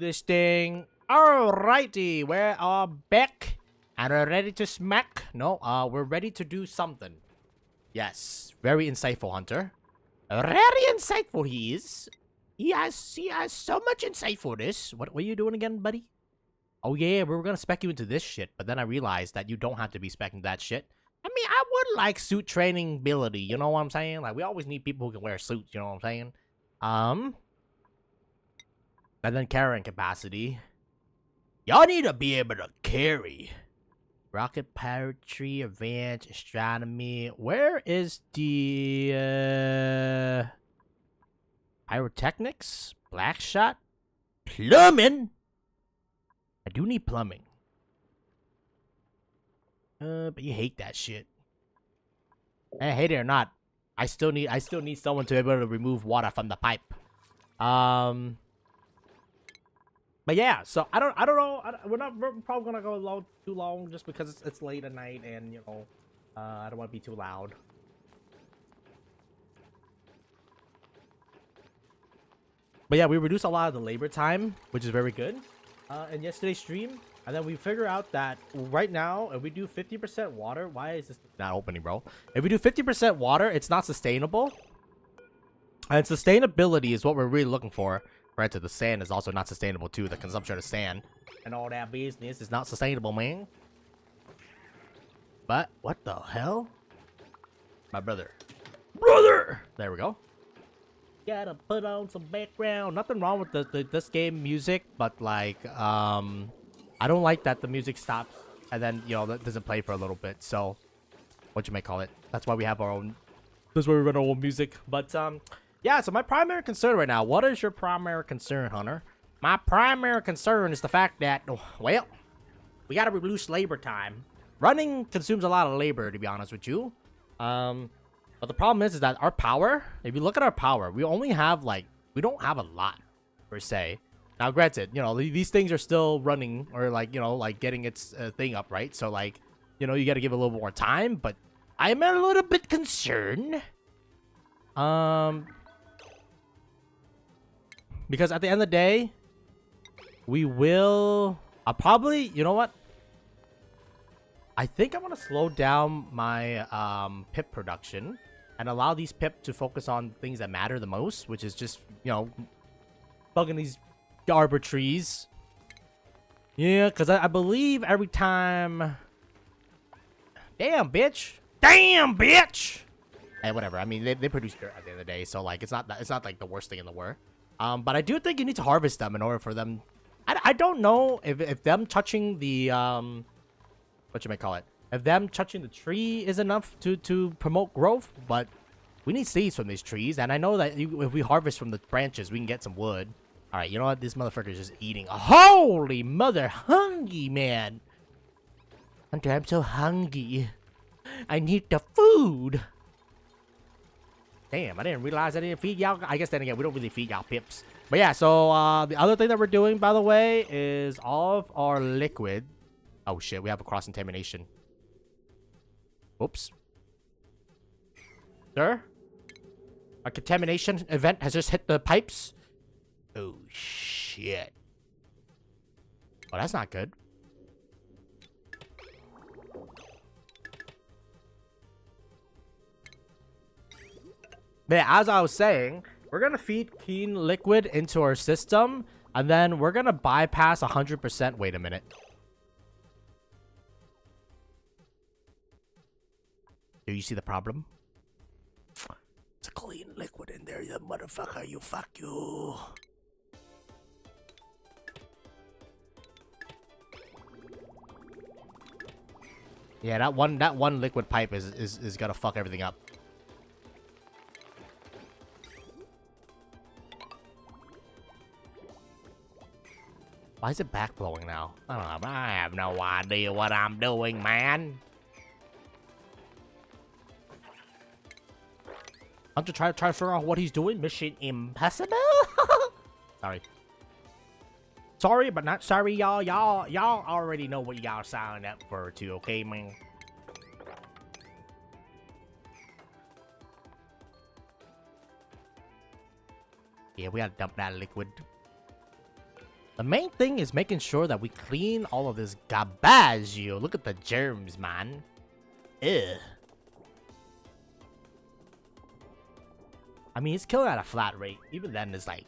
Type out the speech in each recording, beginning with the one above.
this thing. Alrighty, we are back and we're ready to smack. No, we're ready to do something. Yes, very insightful, Hunter. Very insightful he is. He has so much insightfulness. What are you doing again, buddy? Oh yeah, we were gonna spec you into this shit, but then I realized that you don't have to be specing that shit. I mean, I would like suit training ability, you know what I'm saying? Like, we always need people who can wear suits, you know what I'm saying? And then carrying capacity. Y'all need to be able to carry. Rocket pirate, advanced astronomy. Where is the pyrotechnics? Black shot? Plumbing? I do need plumbing. But you hate that shit. I hate it or not, I still need someone to be able to remove water from the pipe. But yeah, so I don't know. We're probably gonna go too long just because it's late at night and you know, I don't want to be too loud. But yeah, we reduced a lot of the labor time, which is very good. In yesterday's stream, and then we figure out that right now, if we do 50% water, why is this not opening, bro? If we do 50% water, it's not sustainable. And sustainability is what we're really looking for. Granted, the sand is also not sustainable too. The consumption of sand and all that business is not sustainable, man. But what the hell? My brother. There we go. Gotta put on some background. Nothing wrong with this game music, but like, I don't like that the music stops and then, you know, that doesn't play for a little bit. So, what you may call it. That's why we have our own. That's why we run our own music. But yeah. So my primary concern right now. What is your primary concern, Hunter? My primary concern is the fact that, well, we gotta reduce labor time. Running consumes a lot of labor, to be honest with you. But the problem is that our power, if you look at our power, we only have like, we don't have a lot per se. Now, granted, you know, these things are still running or like, you know, like getting its thing up, right? So like, you know, you got to give it a little more time, but I'm a little bit concerned. Because at the end of the day, we will, I'll probably, you know what? I think I'm going to slow down my pip production and allow these pip to focus on things that matter the most, which is just, you know, bugging these arbor trees. Yeah, because I believe every time... Damn, bitch! Damn, bitch! Hey, whatever. I mean, they produce dirt at the end of the day, so, like, it's not like the worst thing in the world. But I do think you need to harvest them in order for them... I don't know if them touching the, what you may call it. If them touching the tree is enough to promote growth, but we need seeds from these trees, and I know that if we harvest from the branches, we can get some wood. All right, you know what? This motherfucker is just eating. Holy mother, hungry man! Hunter, I'm so hungry. I need the food. Damn, I didn't realize I didn't feed y'all. I guess then again, we don't really feed y'all pips. But yeah, so the other thing that we're doing, by the way, is all of our liquid. Oh shit, we have a cross-contamination. Oops. Sir? A contamination event has just hit the pipes. Oh, shit. Oh, that's not good. But yeah, as I was saying, we're going to feed clean liquid into our system, and then we're going to bypass 100%. Wait a minute. Do you see the problem? It's a clean liquid in there, you motherfucker. You fuck you. Yeah, that one liquid pipe is gonna fuck everything up. Why is it back blowing now? I don't know. I have no idea what I'm doing, man. I'm to try to figure out what he's doing. Mission impossible. Sorry, but not sorry, y'all. Y'all already know what y'all signed up for, too. Okay, man. Yeah, we gotta dump that liquid. The main thing is making sure that we clean all of this garbage. Look at the germs, man. Ugh. I mean, it's killing at a flat rate. Even then, it's like,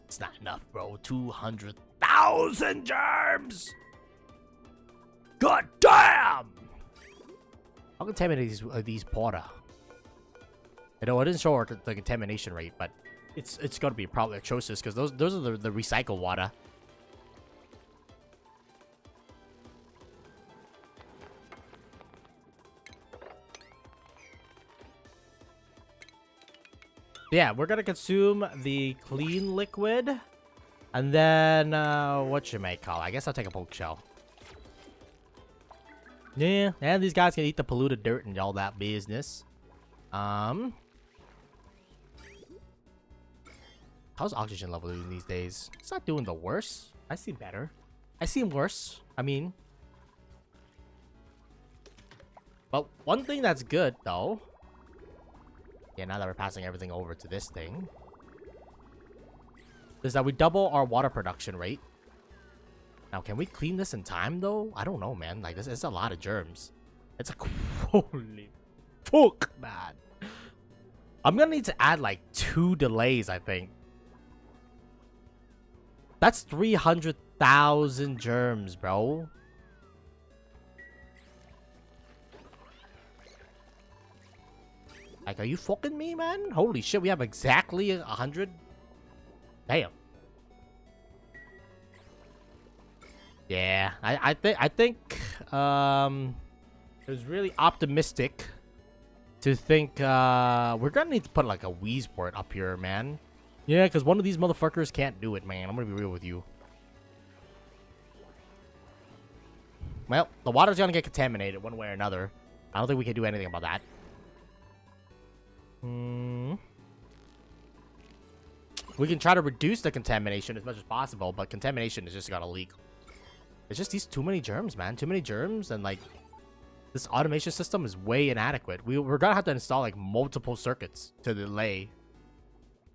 it's not enough, bro. 200,000 germs! God damn! How contaminated these porta? You know, it didn't show the contamination rate, but it's gonna be probably atrocious because those are the recycled water. Yeah, we're gonna consume the clean liquid, and then what you may call it? I guess I'll take a poke shell. Yeah, and these guys can eat the polluted dirt and all that business. How's oxygen level doing these days? It's not doing the worst. I see better. I see worse. I mean, but one thing that's good though. Yeah, now that we're passing everything over to this thing, is that we double our water production rate. Now, can we clean this in time, though? I don't know, man. Like, this is a lot of germs. It's like, holy fuck, man. I'm gonna need to add, like, 2 delays, I think. That's 300,000 germs, bro. Like, are you fucking me, man? Holy shit, we have exactly 100. Damn. Yeah, I think it was really optimistic to think we're gonna need to put like a wheeze port up here, man. Yeah, because one of these motherfuckers can't do it, man. I'm gonna be real with you. Well, the water's gonna get contaminated one way or another. I don't think we can do anything about that. We can try to reduce the contamination as much as possible, but contamination is just gonna leak. It's just these too many germs, man. Too many germs, and like this automation system is way inadequate. We're gonna have to install like multiple circuits to delay,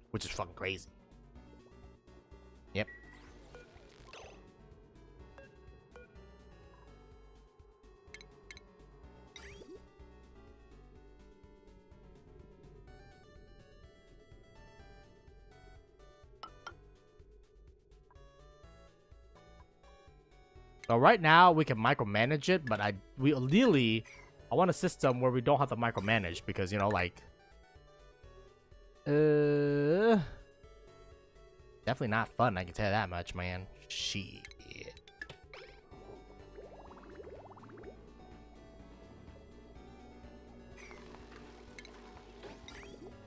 which is fucking crazy. Yep. So right now we can micromanage it, but ideally I want a system where we don't have to micromanage because, you know, like definitely not fun, I can tell you that much, man. Shit.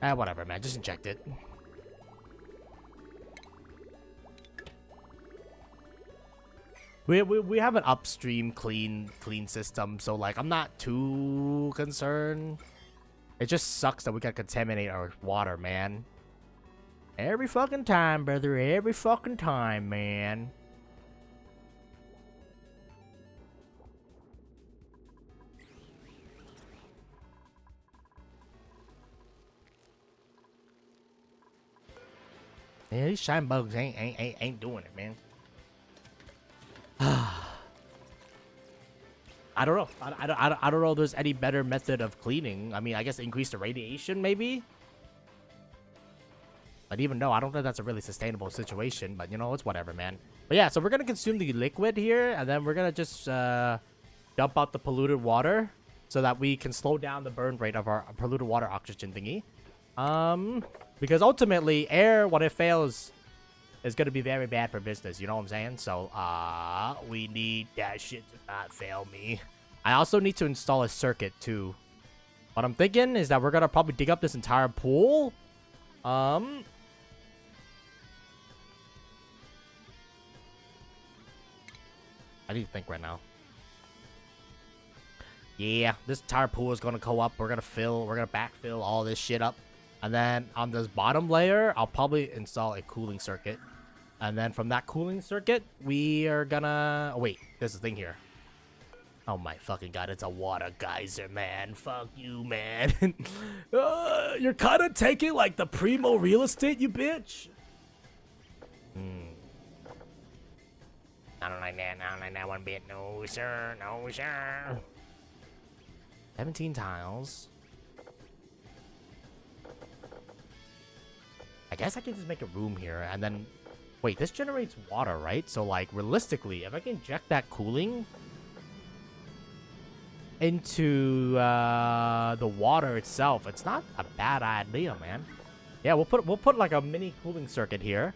Whatever, man. Just inject it. We have an upstream clean system, so like I'm not too concerned. It just sucks that we gotta contaminate our water, man. Every fucking time, brother. Every fucking time, man. Yeah, these shine bugs ain't doing it, man. I don't know. I don't know if there's any better method of cleaning. I mean, I guess increase the radiation, maybe? But even though, I don't think that's a really sustainable situation. But, you know, it's whatever, man. But yeah, so we're going to consume the liquid here. And then we're going to just dump out the polluted water so that we can slow down the burn rate of our polluted water oxygen thingy. Because ultimately, air, when it fails, is going to be very bad for business, you know what I'm saying? So, we need that shit to not fail me. I also need to install a circuit, too. What I'm thinking is that we're going to probably dig up this entire pool. I need to think right now. Yeah, this entire pool is going to go up. We're going to backfill all this shit up. And then on this bottom layer, I'll probably install a cooling circuit. And then from that cooling circuit, we are gonna... Oh, wait, there's a thing here. Oh my fucking god, it's a water geyser, man. Fuck you, man. You're kind of taking, like, the primo real estate, you bitch. I don't like that. I don't like that one bit. No, sir. No, sir. 17 tiles. I guess I can just make a room here and then... Wait, this generates water, right? So, like, realistically, if I can inject that cooling into the water itself, it's not a bad idea, man. Yeah, we'll put like a mini cooling circuit here.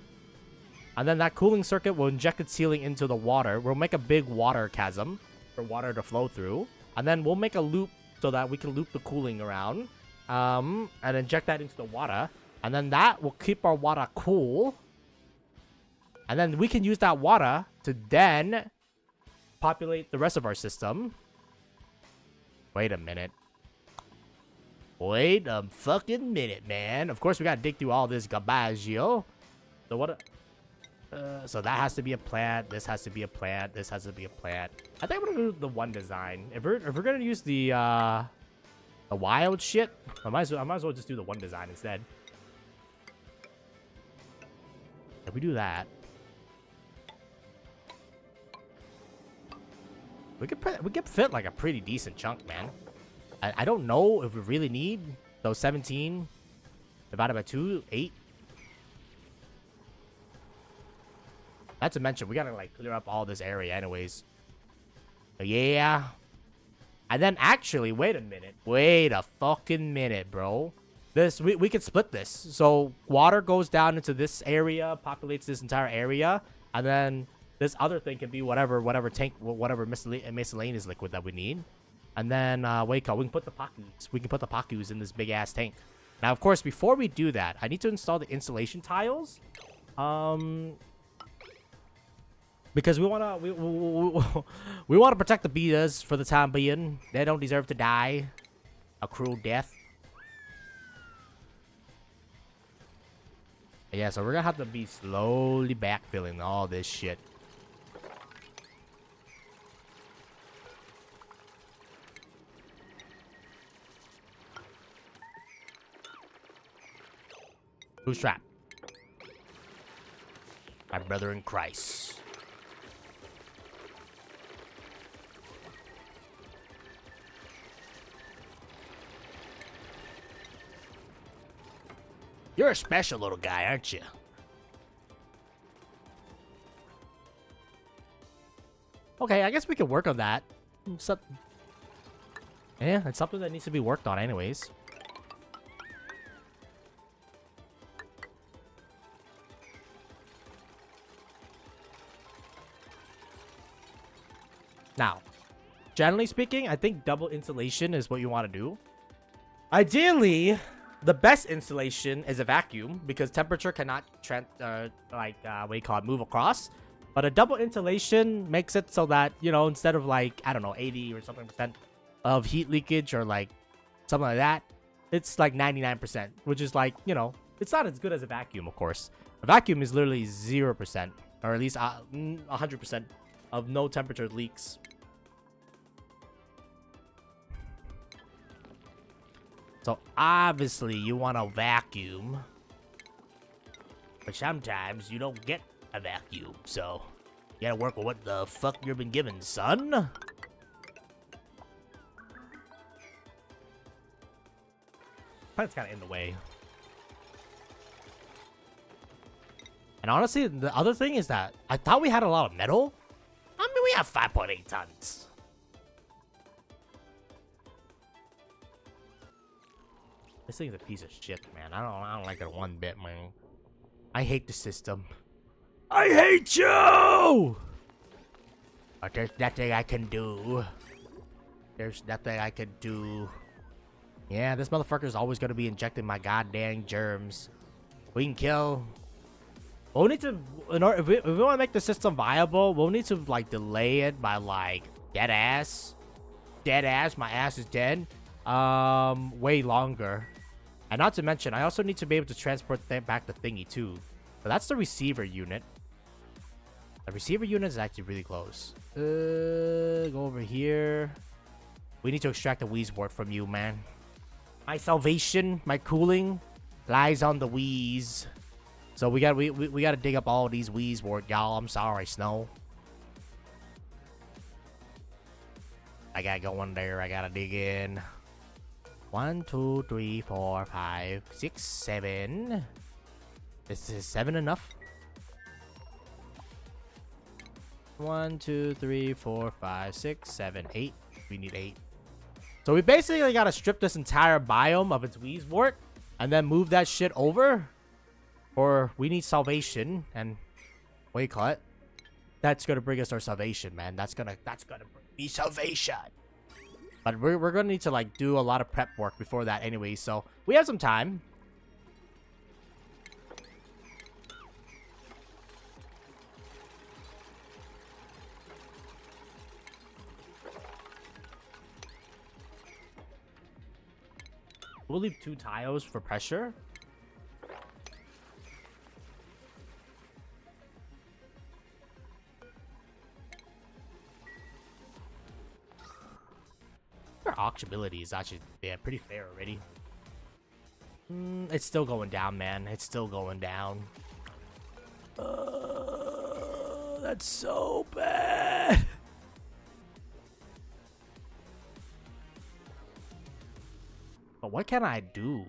And then that cooling circuit will inject its healing into the water. We'll make a big water chasm for water to flow through. And then we'll make a loop so that we can loop the cooling around. And inject that into the water. And then that will keep our water cool. And then we can use that water to then populate the rest of our system. Wait a minute. Wait a fucking minute, man. Of course, we gotta dig through all this garbage, yo. So what... so that has to be a plant. This has to be a plant. This has to be a plant. I think I'm gonna do the one design. If we're gonna use the wild shit, I might as well just do the one design instead. If we do that, we could fit like a pretty decent chunk, man. I don't know if we really need those 17 divided by 2, 8. Not to mention, we gotta like clear up all this area anyways. But yeah. And then actually, wait a minute. Wait a fucking minute, bro. We could split this. So water goes down into this area, populates this entire area, and then this other thing can be whatever miscellaneous liquid that we need. And then we can put the Pakus. We can put the Pakus in this big ass tank. Now, of course, before we do that, I need to install the insulation tiles. Because we wanna protect the betas for the time being. They don't deserve to die a cruel death. Yeah, so we're gonna have to be slowly backfilling all this shit. Who's trapped? My brother in Christ. You're a special little guy, aren't you? Okay, I guess we could work on that. Yeah, it's something that needs to be worked on anyways. Now, generally speaking, I think double insulation is what you want to do. Ideally, the best insulation is a vacuum because temperature cannot move across. But a double insulation makes it so that, you know, instead of like, I don't know, 80 or something % of heat leakage or like something like that, it's like 99%, which is like, you know, it's not as good as a vacuum, of course. A vacuum is literally 0%, or at least 100% of no temperature leaks. So obviously you want a vacuum, but sometimes you don't get a vacuum, so you gotta work with what the fuck you've been given, son. Plant's kind of in the way. And honestly, the other thing is that I thought we had a lot of metal. I mean, we have 5.8 tons. This thing's a piece of shit, man. I don't like it one bit, man. I hate the system. I hate you! But there's nothing I can do. There's nothing I can do. Yeah, this motherfucker's always gonna be injecting my goddamn germs. We can kill. We'll need to, if we want to make the system viable, we'll need to like delay it by like dead ass, my ass is dead, way longer. And not to mention, I also need to be able to transport back the thingy too. So that's the receiver unit. The receiver unit is actually really close. Go over here. We need to extract the wheeze wart from you, man. My salvation, my cooling, lies on the wheeze. So we gotta dig up all these wheeze wart, y'all. I'm sorry, Snow. I gotta go in there. I gotta dig in. 1, 2, 3, 4, 5, 6, 7. Is 7 enough? 1, 2, 3, 4, 5, 6, 7, 8. We need 8. So we basically gotta strip this entire biome of its Wheezewort and then move that shit over. Or we need salvation, and what do you call it? That's gonna bring us our salvation, man. That's gonna bring me salvation. But we're gonna need to like do a lot of prep work before that anyway, so we have some time. We'll leave 2 tiles for pressure. Our auctionability is actually, yeah, pretty fair already. It's still going down, man. It's still going down. That's so bad. But what can I do?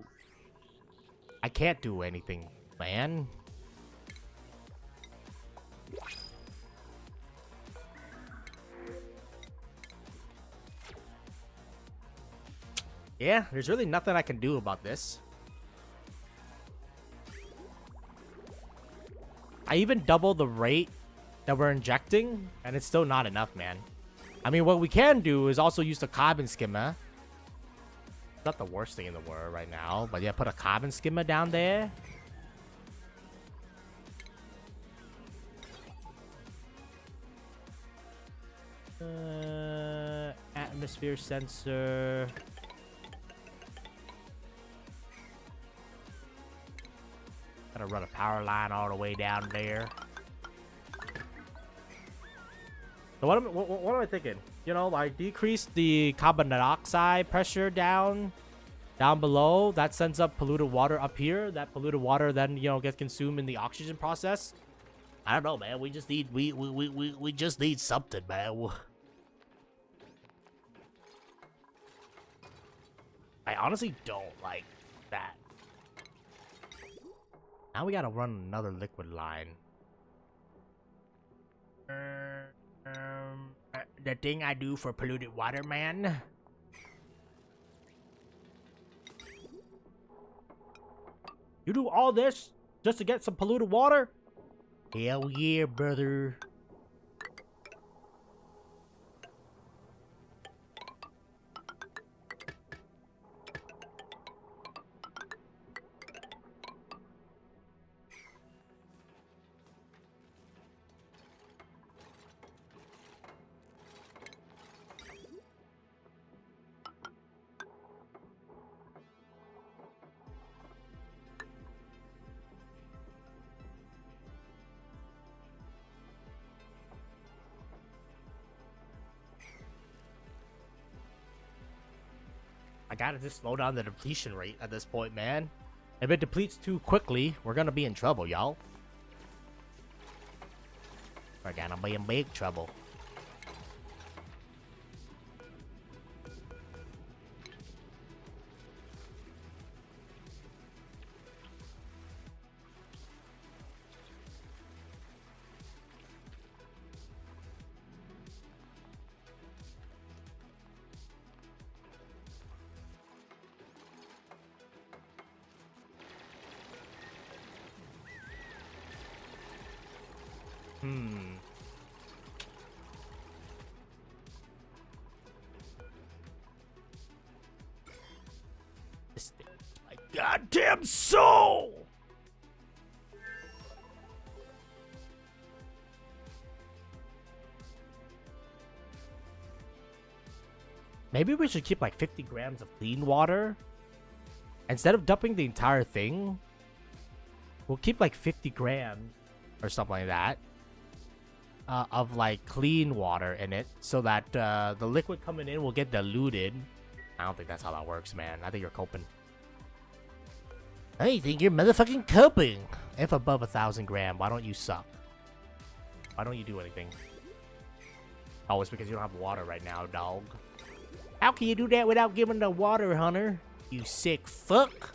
I can't do anything, man. Yeah, there's really nothing I can do about this. I even doubled the rate that we're injecting, and it's still not enough, man. I mean, what we can do is also use the carbon skimmer. It's not the worst thing in the world right now, but yeah, put a carbon skimmer down there. Atmosphere sensor. Gotta run a power line all the way down there. So what am I thinking? You know, like decrease the carbon dioxide pressure down below. That sends up polluted water up here. That polluted water then, you know, gets consumed in the oxygen process. I don't know, man. We just need we just need something, man. I honestly don't like that. Now we gotta run another liquid line. The thing I do for polluted water, man. You do all this just to get some polluted water? Hell yeah, brother. I gotta just slow down the depletion rate at this point, man. If it depletes too quickly, we're gonna be in trouble, y'all. We're gonna be in big trouble. This thing is my goddamn soul! Maybe we should keep like 50 grams of clean water. Instead of dumping the entire thing, we'll keep like 50 grams or something like that. Of like clean water in it so that the liquid coming in will get diluted. I don't think that's how that works, man. I think you're coping. I think you're motherfucking coping. If above 1,000 gram, why don't you suck? Why don't you do anything? Oh, it's because you don't have water right now, dog. How can you do that without giving the water, Hunter? You sick fuck.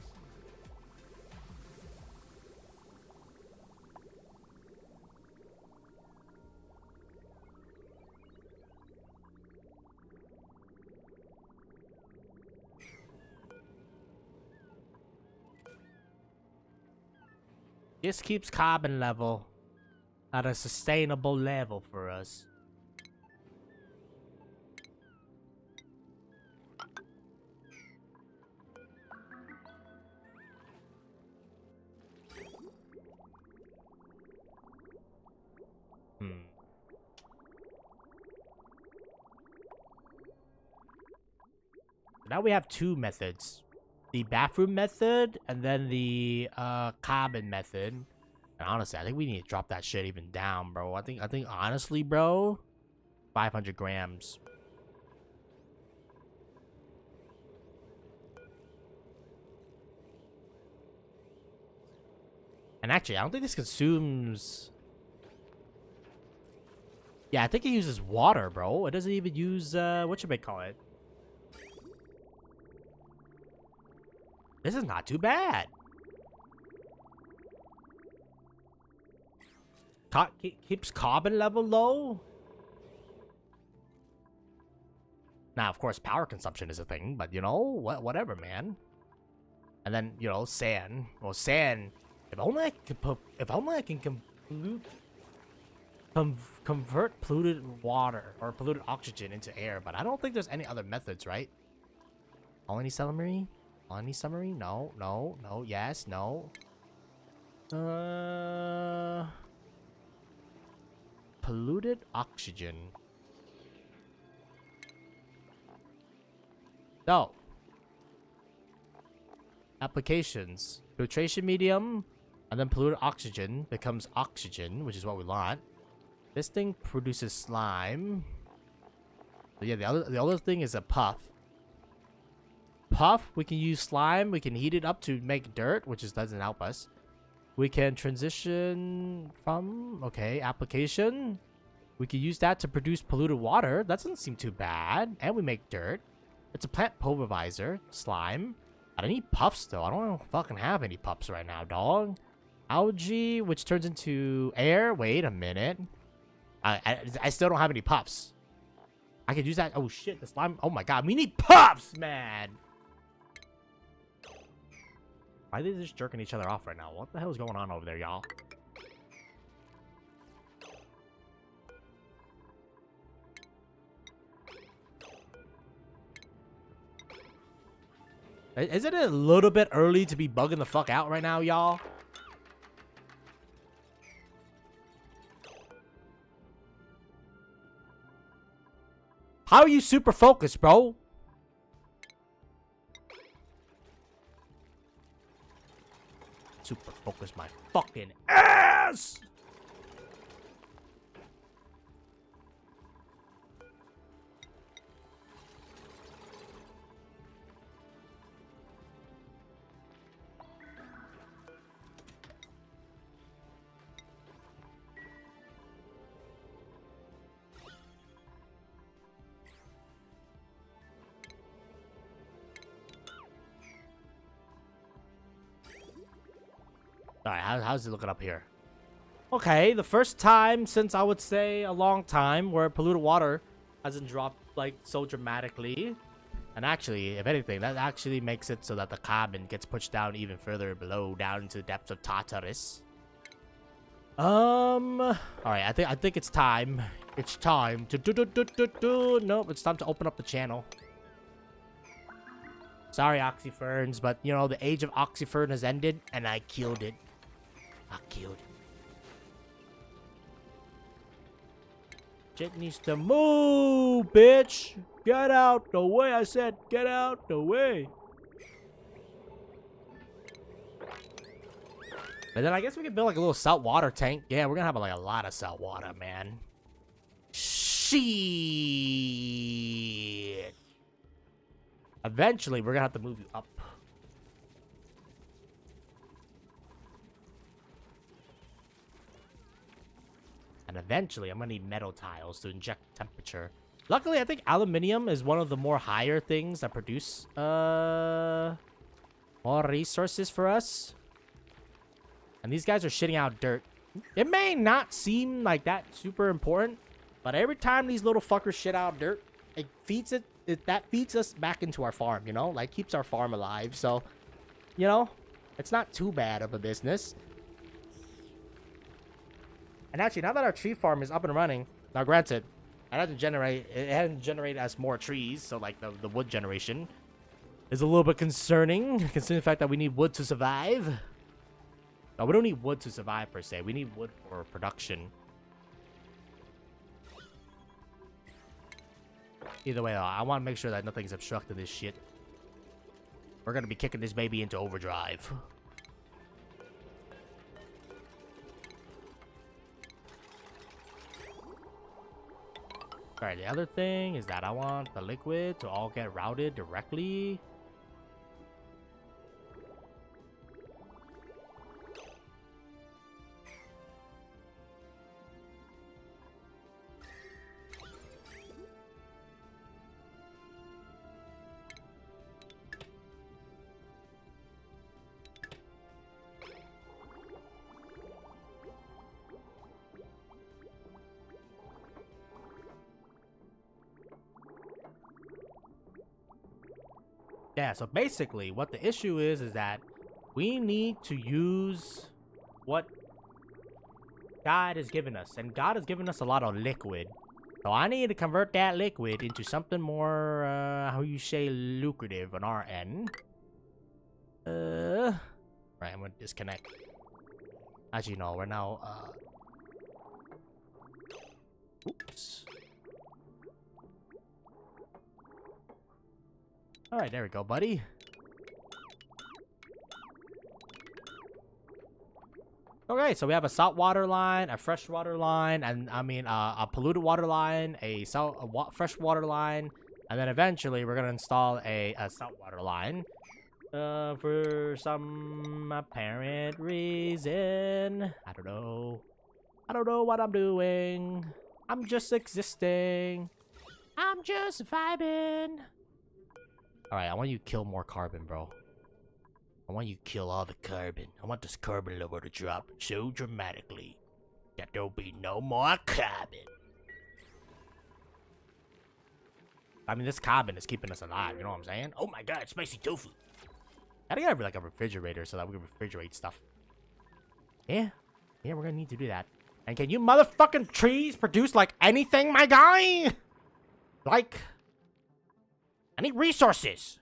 This keeps carbon level at a sustainable level for us. Now we have two methods. The bathroom method and then the carbon method. And honestly, I think we need to drop that shit even down, bro. I think honestly, bro, 500 grams. And actually, I don't think this consumes... Yeah, I think it uses water, bro. It doesn't even use, what should I call it? This is not too bad. Keeps carbon level low. Now, of course, power consumption is a thing, but you know, whatever, man. And then, you know, sand. Well, sand. If only I can convert polluted water or polluted oxygen into air, but I don't think there's any other methods, right? Colony summary? Colony summary? No, no, no, yes, no. Polluted oxygen. No. Applications. Filtration medium, and then polluted oxygen becomes oxygen, which is what we want. This thing produces slime. So yeah, the other thing is a puff. Puff, we can use slime. We can heat it up to make dirt, which just doesn't help us. We can transition from, okay, application. We can use that to produce polluted water. That doesn't seem too bad. And we make dirt. It's a plant pulverizer. Slime. I need puffs, though. I don't fucking have any puffs right now, dog. Algae, which turns into air. Wait a minute. I still don't have any puffs. I could use that. Oh, shit. The slime. Oh, my God. We need puffs, man. Why are they just jerking each other off right now? What the hell is going on over there, y'all? Is it a little bit early to be bugging the fuck out right now, y'all? How are you super focused, bro? Super focused my fucking ass! Alright, how's it looking up here? Okay, the first time since I would say a long time where polluted water hasn't dropped like so dramatically. And actually, if anything, that actually makes it so that the carbon gets pushed down even further below, down into the depths of Tartarus. Alright, I think it's time. It's time to Nope, it's time to open up the channel. Sorry, Oxyferns, but you know, the age of Oxyfern has ended, and I killed it. I killed it. Shit needs to move, bitch! Get out the way, I said. Get out the way. And then I guess we can build like a little salt water tank. Yeah, we're gonna have like a lot of salt water, man. Shit. Eventually, we're gonna have to move you up. And eventually, I'm gonna need metal tiles to inject temperature Luckily, I think aluminium is one of the more higher things that produce more resources for us. And these guys are shitting out dirt. It may not seem like that super important, but every time these little fuckers shit out dirt, it feeds that feeds us back into our farm, you know? Like, keeps our farm alive. So, you know, it's not too bad of a business. And actually, now that our tree farm is up and running, now granted, it hasn't generated as more trees, so like the wood generation is a little bit concerning, considering the fact that we need wood to survive. No, we don't need wood to survive per se. We need wood for production. Either way, though, I want to make sure that nothing's obstructing this shit. We're gonna be kicking this baby into overdrive. Alright, the other thing is that I want the liquid to all get routed directly. Yeah, so basically what the issue is that we need to use what God has given us. And God has given us a lot of liquid. So I need to convert that liquid into something more, how you say, lucrative on our end. Right, I'm gonna disconnect. Actually, no, we're now, oops. Alright, there we go, buddy. Okay, so we have a saltwater line, a freshwater line, and a polluted water line, a freshwater line, and then eventually we're gonna install a saltwater line. For some apparent reason. I don't know. I don't know what I'm doing. I'm just existing. I'm just vibing. Alright, I want you to kill more carbon, bro. I want you to kill all the carbon. I want this carbon level to drop so dramatically that there'll be no more carbon. I mean, this carbon is keeping us alive, you know what I'm saying? Oh my god, spicy tofu. Gotta get like a refrigerator so that we can refrigerate stuff. Yeah, we're gonna need to do that. And can you motherfucking trees produce like anything, my guy? Like, I need resources.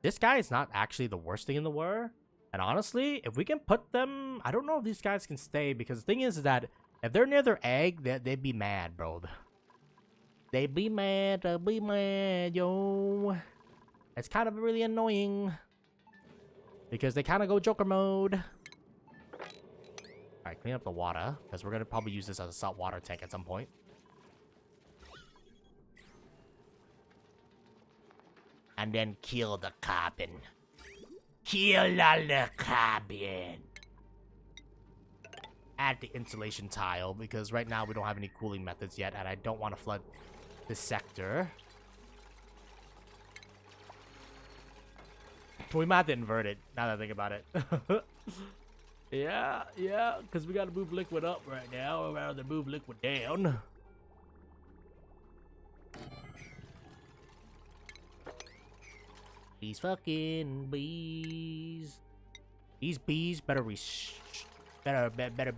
This guy is not actually the worst thing in the world. And honestly, if we can put them... I don't know if these guys can stay. Because the thing is that if they're near their egg, they'd be mad, bro. They'd be mad. They'll be mad, yo. It's kind of really annoying. Because they kind of go Joker mode. Alright, clean up the water. Because we're going to probably use this as a salt water tank at some point. And then kill the carbon. Kill all the carbon. Add the insulation tile, because right now we don't have any cooling methods yet, and I don't want to flood this sector. We might have to invert it, now that I think about it. Yeah, because we got to move liquid up right now, rather than move liquid down. These fucking bees. These bees better be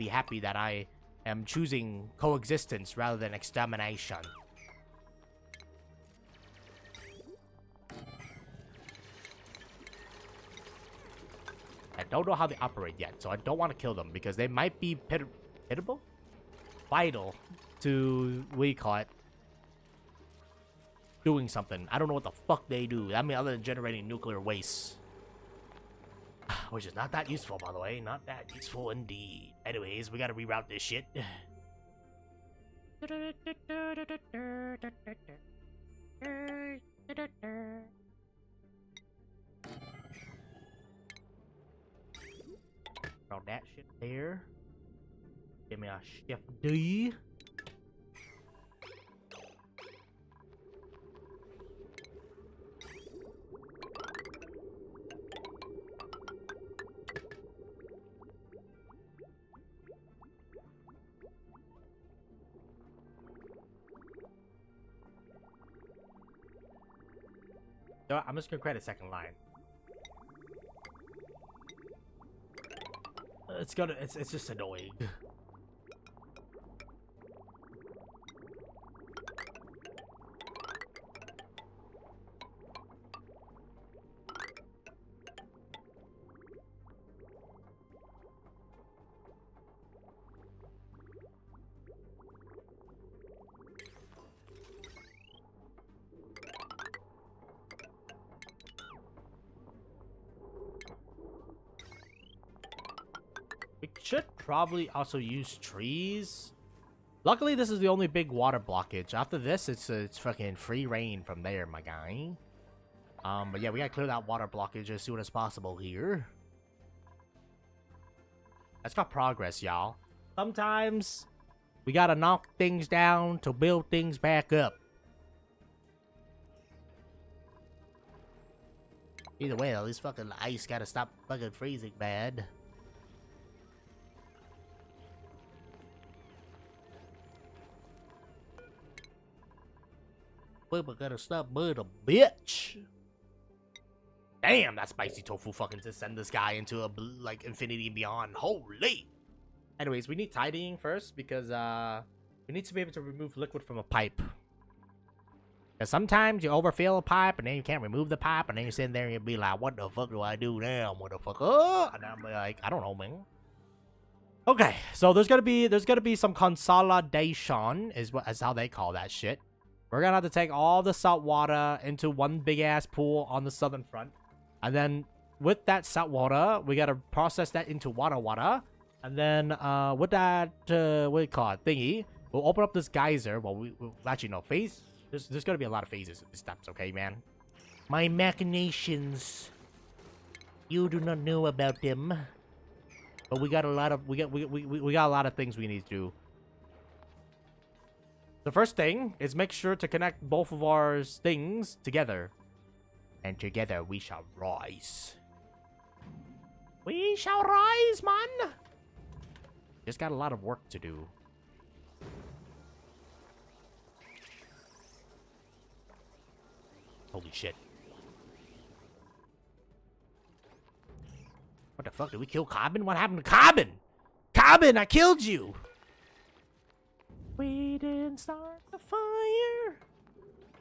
happy that I am choosing coexistence rather than extermination. I don't know how they operate yet, so I don't want to kill them because they might be pitiable? Vital to, what do you call it? Doing something. I don't know what the fuck they do. I mean, other than generating nuclear waste. Which is not that useful, by the way. Not that useful indeed. Anyways, we gotta reroute this shit. Throw that shit there. Give me a shift D. So I'm just gonna create a second line. It's just annoying. We should probably also use trees. Luckily, this is the only big water blockage. After this, it's fucking free reign from there, my guy. But yeah, we gotta clear that water blockage as soon as possible here. That's got progress, y'all. Sometimes we gotta knock things down to build things back up. Either way, though, this fucking ice gotta stop fucking freezing, man. People gotta stop being a bitch. Damn, that spicy tofu fucking to send this guy into a like infinity and beyond. Holy. Anyways, we need tidying first because we need to be able to remove liquid from a pipe. Because sometimes you overfill a pipe and then you can't remove the pipe and then you sit there and you'll be like, what the fuck do I do now, motherfucker? And I'm like, I don't know, man. Okay, so there's gonna be some consolidation is how they call that shit. We're gonna have to take all the salt water into one big ass pool on the southern front. And then with that salt water, we gotta process that into water. And then with that, what do you call it, thingy, we'll open up this geyser. Well, we'll actually, no, phase. There's gonna be a lot of phases of steps, okay, man? My machinations. You do not know about them. But we got a lot of, we got a lot of things we need to do. The first thing is make sure to connect both of our things together. And together we shall rise. We shall rise, man! Just got a lot of work to do. Holy shit. What the fuck? Did we kill Carbon? What happened to Carbon? Carbon, I killed you! We didn't start the fire.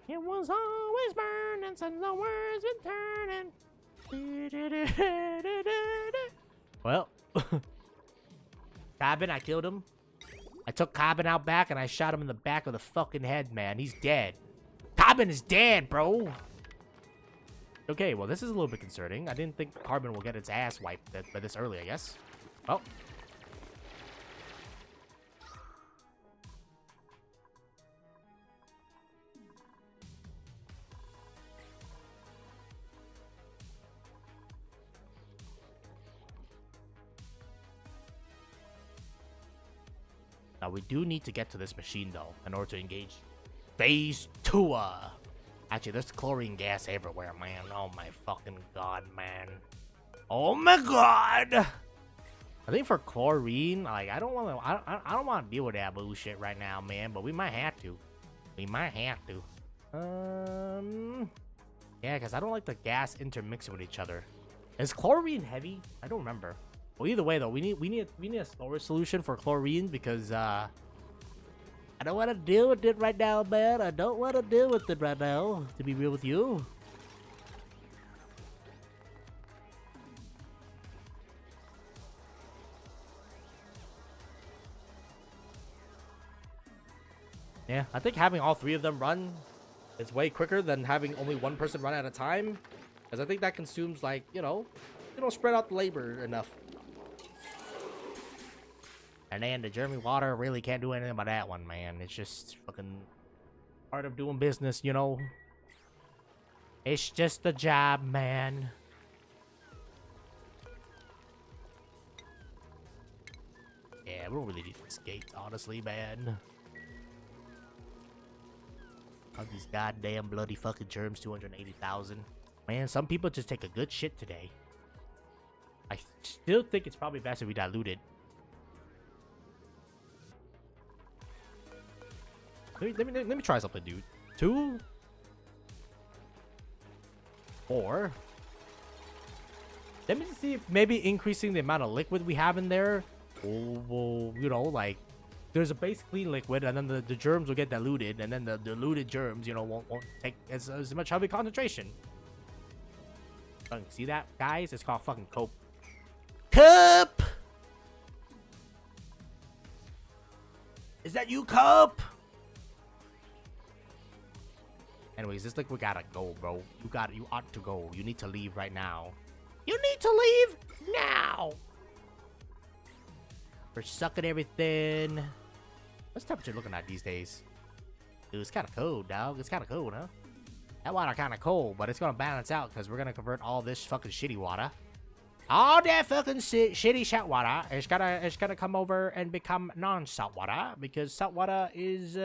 It was always burning since the world's been turning. Well, Carbon, I killed him. I took Carbon out back and I shot him in the back of the fucking head, man. He's dead. Carbon is dead, bro. Okay, well, this is a little bit concerning. I didn't think Carbon will get its ass wiped by this early, I guess. Well. Now, we do need to get to this machine, though, in order to engage Phase 2. Actually, there's chlorine gas everywhere, man. Oh, my fucking god, man. Oh, my god! I think for chlorine, like, I don't want to... I don't want to deal with that bullshit right now, man. But we might have to. We might have to. Yeah, because I don't like the gas intermixing with each other. Is chlorine heavy? I don't remember. Well, either way, though, we need a storage solution for chlorine because I don't want to deal with it right now, man. I don't want to deal with it right now, to be real with you. Yeah, I think having all three of them run is way quicker than having only one person run at a time, because I think that consumes, like, you know, spread out the labor enough. And then the German water really can't do anything about that one, man. It's just fucking part of doing business, you know? It's just a job, man. Yeah, Yeah, we don't really need this gate, honestly, man. All these goddamn bloody fucking germs, 280,000. Man, some people just take a good shit today. I still think it's probably best if we dilute it. Let me try something, dude. 2, 4. Let me see if maybe increasing the amount of liquid we have in there will, you know, like, there's a base clean liquid, and then the germs will get diluted, and then the diluted germs, you know, won't take as much heavy concentration. See that, guys? It's called fucking cope. Cup! Is that you, Cup? Anyways, this liquid gotta go, bro. You ought to go. You need to leave right now. You need to leave now! We're sucking everything. What's temperature looking like these days? Dude, it's kind of cold, dog. It's kind of cold, huh? That water kind of cold, but it's gonna balance out because we're gonna convert all this fucking shitty water. All that fucking shitty salt water is gonna come over and become non-salt water because salt water is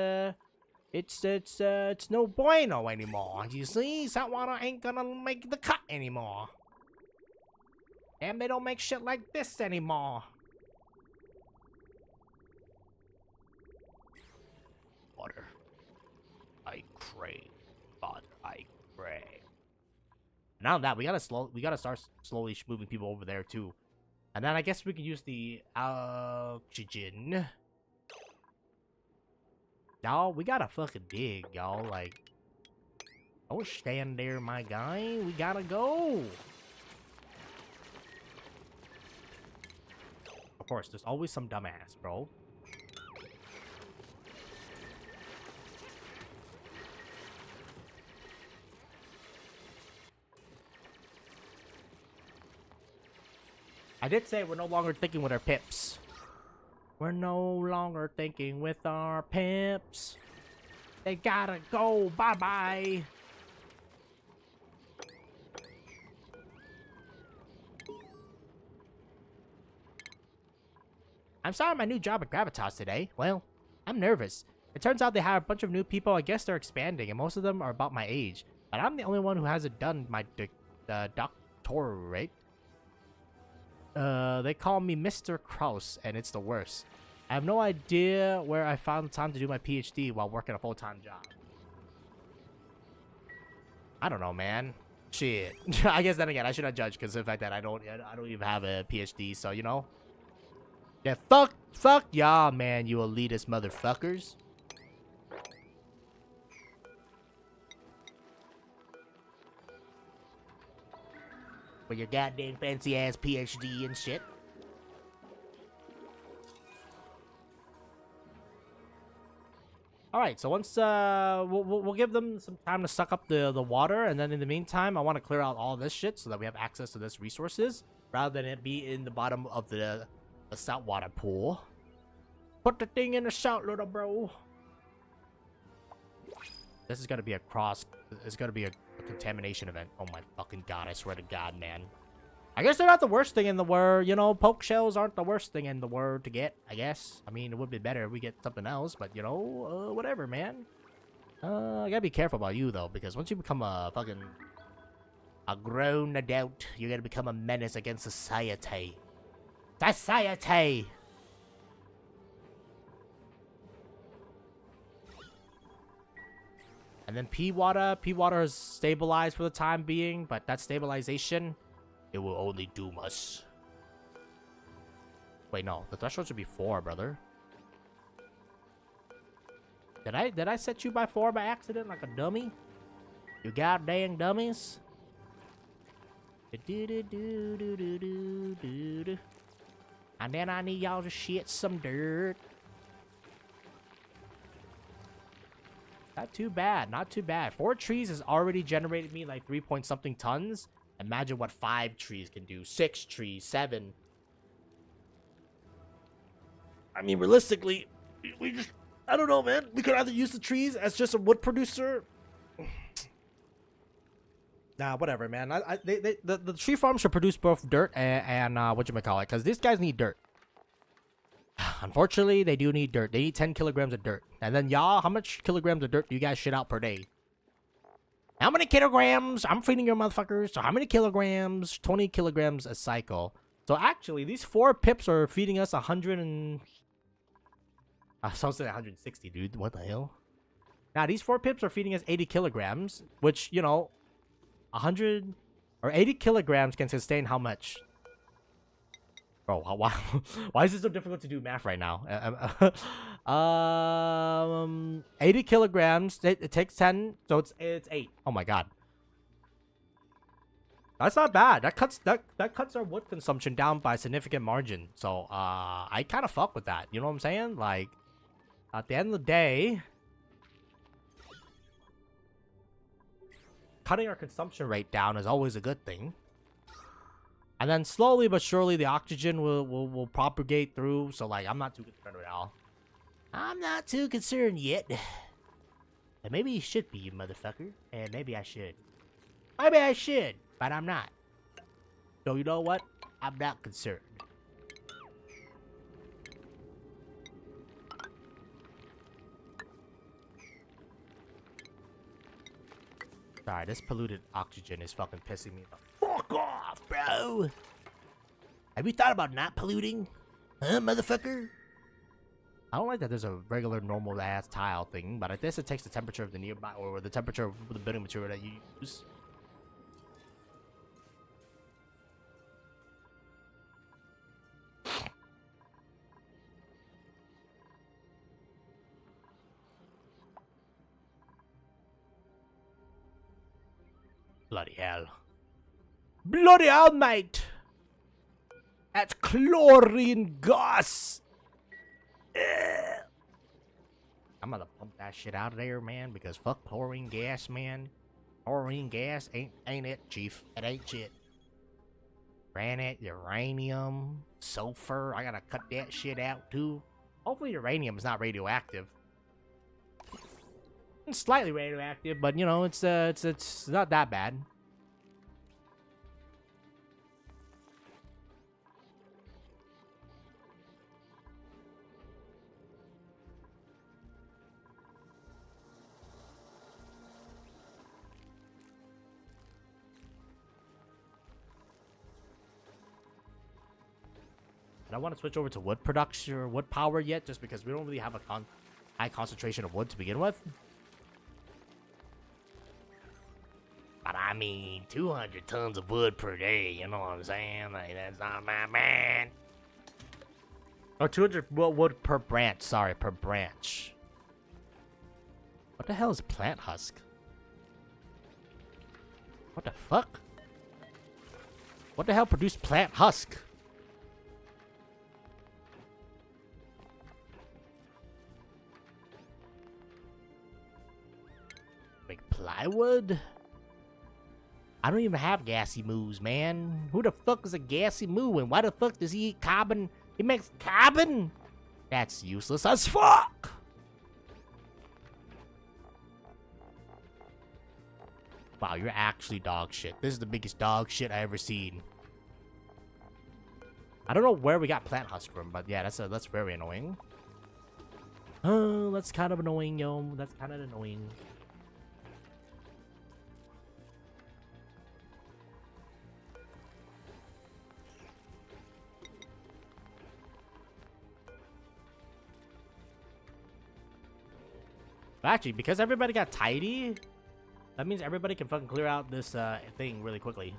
it's no bueno anymore. You see, salt water ain't gonna make the cut anymore, and they don't make shit like this anymore. Water, I crave. God, I crave. Now that we gotta start slowly moving people over there too, and then I guess we can use the oxygen. Y'all, we gotta fucking dig, y'all. Like, don't stand there, my guy. We gotta go. Of course, there's always some dumbass, bro. I did say we're no longer thinking with our pips. We're no longer thinking with our pips. They gotta go. Bye-bye. I'm starting my new job at Gravitas today. Well, I'm nervous. It turns out they have a bunch of new people. I guess they're expanding, and most of them are about my age. But I'm the only one who hasn't done my doctorate. They call me Mr. Kraus, and it's the worst. I have no idea where I found time to do my PhD while working a full-time job. I don't know, man. Shit. I guess then again, I shouldn't judge because of the fact that I don't even have a PhD, so you know. Yeah, fuck y'all, man, you elitist motherfuckers. With your goddamn fancy ass PhD and shit. All right, so once we'll give them some time to suck up the water, and then in the meantime, I want to clear out all this shit so that we have access to this resources rather than it be in the bottom of the saltwater pool. Put the thing in the salt, little bro. This is gonna be it's gonna be a contamination event. Oh my fucking god, I swear to god, man. I guess they're not the worst thing in the world, you know. Poke shells aren't the worst thing in the world to get, I guess. I mean, it would be better if we get something else, but you know, whatever, man. I gotta be careful about you though, because once you become a grown adult, you're gonna become a menace against society. Society! And then P water is stabilized for the time being, but that stabilization, it will only doom us. Wait, no, the threshold should be 4, brother. Did I set you by 4 by accident like a dummy? You goddamn dummies. And then I need y'all to shit some dirt. Not too bad, not too bad. 4 trees has already generated me like 3 point something tons. Imagine what 5 trees can do. 6 trees, 7. I mean, realistically, we just, I don't know, man. We could either use the trees as just a wood producer. Nah, whatever, man. The tree farm should produce both dirt and what you might call it, because these guys need dirt. unfortunately, they do need dirt. They need 10 kilograms of dirt. And then y'all, how much kilograms of dirt do you guys shit out per day? How many kilograms? I'm feeding your motherfuckers. So how many kilograms? 20 kilograms a cycle. So actually, these 4 pips are feeding us 100 and... I was supposed to say 160, dude. What the hell? Now, these 4 pips are feeding us 80 kilograms, which, you know, 100 or 80 kilograms can sustain how much? Bro, why is it so difficult to do math right now? 80 kilograms. It takes 10, so it's 8. Oh my god. That's not bad. That cuts our wood consumption down by a significant margin. So I kind of fuck with that. You know what I'm saying? Like, at the end of the day, cutting our consumption rate down is always a good thing. And then slowly but surely the oxygen will propagate through. So like, I'm not too concerned at all. I'm not too concerned yet. But maybe you should be, you motherfucker. And maybe I should. Maybe I should, but I'm not. So you know what? I'm not concerned. Sorry, this polluted oxygen is fucking pissing me off. Fuck off, bro! Have you thought about not polluting? Huh, motherfucker? I don't like that there's a regular normal ass tile thing, but I guess it takes the temperature of the nearby or the temperature of the building material that you use. Bloody hell. Bloody hell, mate! That's chlorine gas! I'm gonna pump that shit out of there, man, because fuck chlorine gas, man. Chlorine gas ain't it, chief. It ain't shit. Granite, uranium, sulfur. I gotta cut that shit out, too. Hopefully uranium is not radioactive. It's slightly radioactive, but, you know, it's not that bad. I don't want to switch over to wood production or wood power yet, just because we don't really have a high concentration of wood to begin with. But I mean, 200 tons of wood per day, you know what I'm saying? Like, that's not my man. Or 200 wood per branch, sorry, per branch. What the hell is plant husk? What the fuck? What the hell produced plant husk? Make plywood? I don't even have gassy moos, man. Who the fuck is a gassy moo, and why the fuck does he eat carbon? He makes carbon? That's useless as fuck! Wow, you're actually dog shit. This is the biggest dog shit I ever seen. I don't know where we got plant husk from, but yeah, that's very annoying. Oh, that's kind of annoying, yo. That's kind of annoying. Actually, because everybody got tidy, that means everybody can fucking clear out this thing really quickly.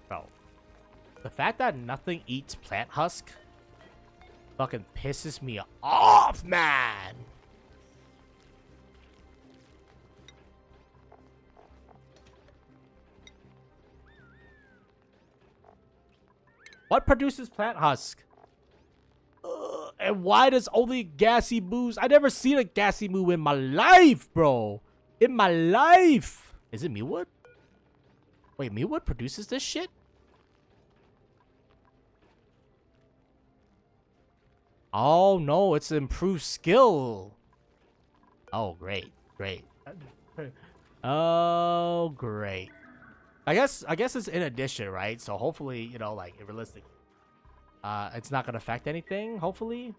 Bro, the fact that nothing eats plant husk fucking pisses me off, man. What produces plant husk? And why does only gassy moos? I never seen a gassy moo in my life, bro. In my life. Is it mealwood? Wait, mealwood produces this shit? Oh no, it's improved skill. Oh great, great. Oh great. I guess it's in addition, right? So hopefully, you know, like realistic. It's not gonna affect anything, hopefully.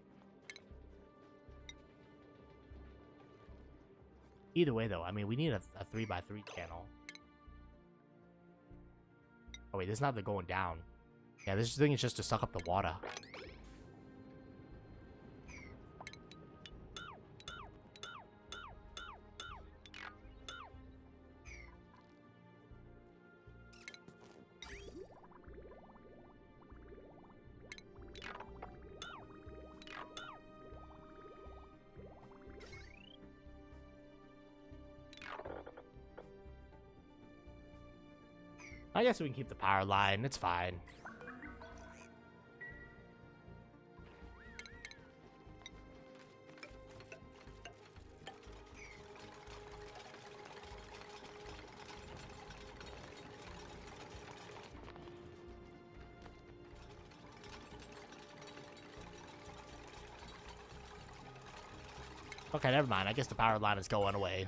Either way, though, I mean, we need a 3x3 channel. Oh, wait, this is not the going down. Yeah, this thing is just to suck up the water. I guess we can keep the power line. It's fine. Okay, never mind. I guess the power line is going away.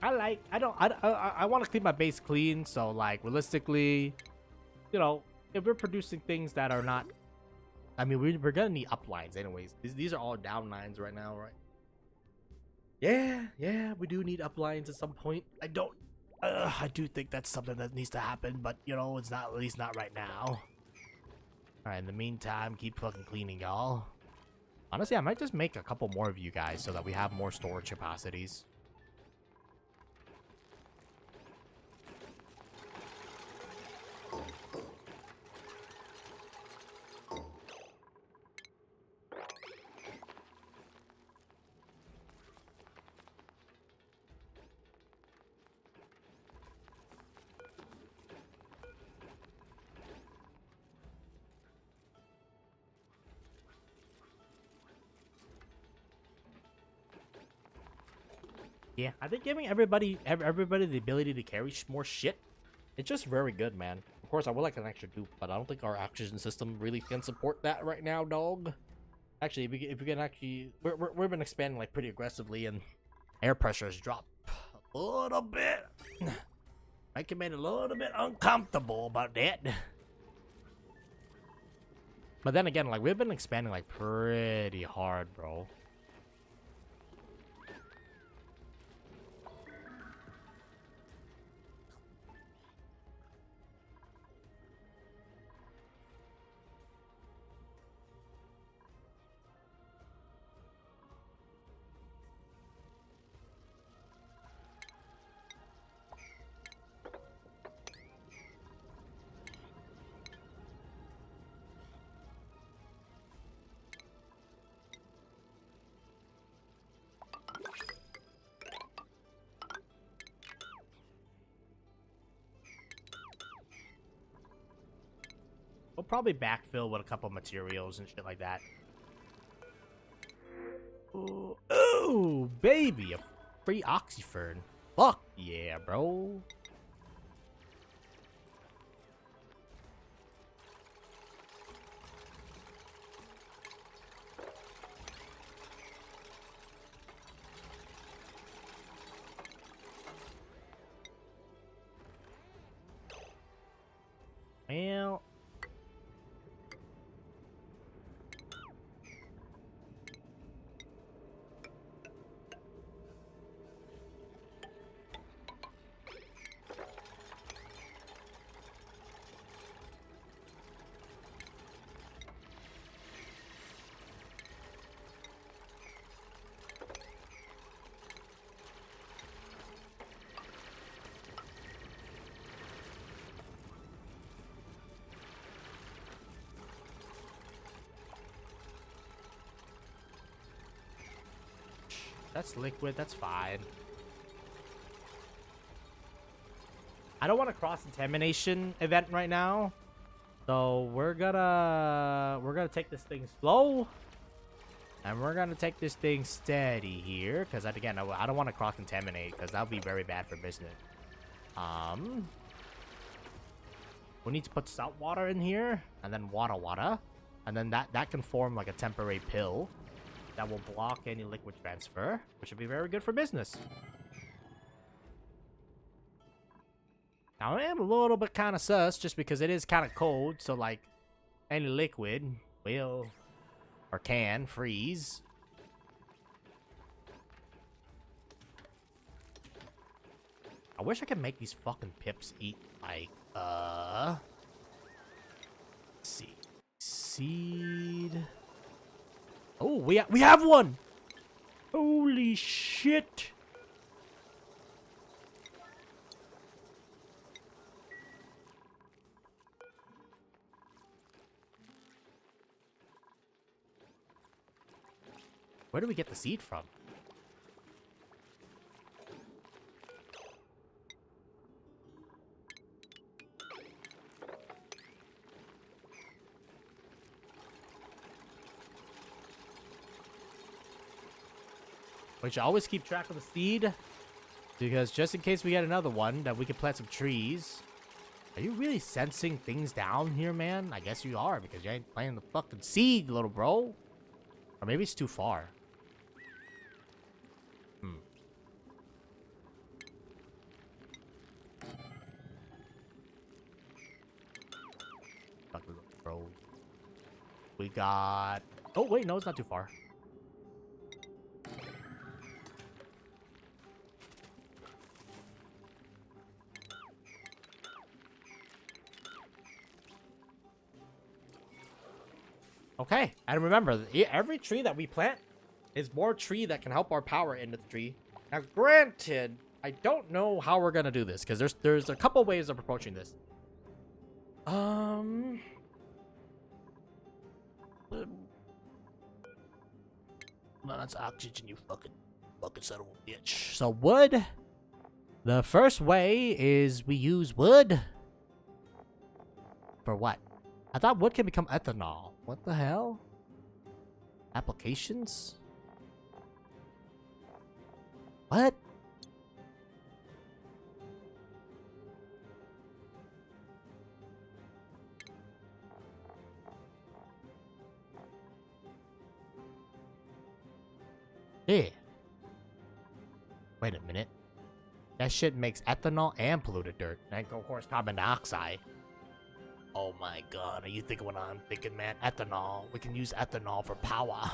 I want to keep my base clean, so like realistically, you know, if we're producing things that are not, I mean, we're gonna need up lines anyways. These are all down lines right now, right? Yeah, we do need up lines at some point. I do think that's something that needs to happen, but you know, it's not, at least not right now. All right, in the meantime, keep fucking cleaning, y'all. Honestly, I might just make a couple more of you guys so that we have more storage capacities. Yeah, I think giving everybody the ability to carry more shit, it's just very good, man. Of course, I would like an extra dupe, but I don't think our oxygen system really can support that right now, dog. Actually, if we can actually, we've been expanding like pretty aggressively, and air pressure has dropped a little bit. I can make a little bit uncomfortable about that. But then again, like we've been expanding like pretty hard, bro. We'll probably backfill with a couple materials and shit like that. Ooh, ooh, baby, a free oxyfern. Fuck yeah, bro. Well, That's liquid. That's fine. I don't want a cross-contamination event right now. So we're gonna take this thing slow. And we're gonna take this thing steady here. Because again, I don't want to cross-contaminate. Because that would be very bad for business. We need to put salt water in here. And then water. And then that can form like a temporary pill. That will block any liquid transfer. Which would be very good for business. Now, I am a little bit kind of sus, just because it is kind of cold, so, like, any liquid will, or can, freeze. I wish I could make these fucking pips eat, like, let's see. Seed. Oh, we have one! Holy shit! Where do we get the seed from? We should always keep track of the seed, because just in case we get another one, that we can plant some trees. Are you really sensing things down here, man? I guess you are, because you ain't planting the fucking seed, little bro. Or maybe it's too far. Bro. We got... Oh, wait, no, it's not too far. Okay, and remember, every tree that we plant is more tree that can help our power into the tree. Now, granted, I don't know how we're gonna do this, because there's a couple ways of approaching this. Well, that's oxygen, you fucking son of a bitch. So wood. The first way is we use wood. For what? I thought wood can become ethanol. What the hell? Applications? What? Yeah. Wait a minute. That shit makes ethanol and polluted dirt. And of course carbon dioxide. Oh my god, are you thinking what I'm thinking, man? Ethanol. We can use ethanol for power.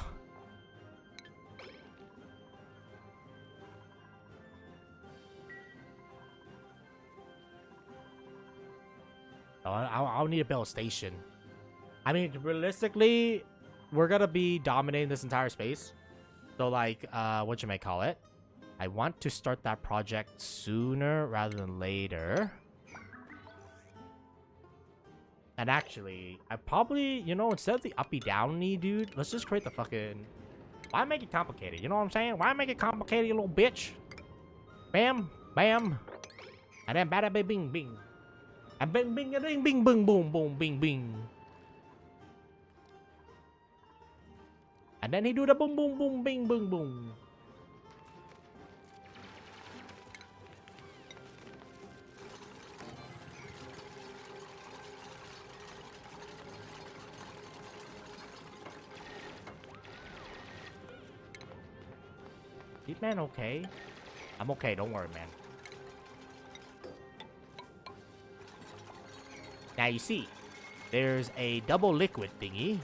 Oh, I'll need to build a station. I mean, realistically, we're gonna be dominating this entire space. So, like, what you may call it. I want to start that project sooner rather than later. And actually, I probably, you know, instead of the uppy downy, dude, let's just create the fucking... Why make it complicated? You know what I'm saying? Why make it complicated, you little bitch? Bam, bam. And then bada bing bing bing. And bing bing bing bing boom boom boom bing bing. And then he do the boom boom boom bing boom boom. Is man okay? I'm okay, don't worry, man. Now you see, there's a double liquid thingy.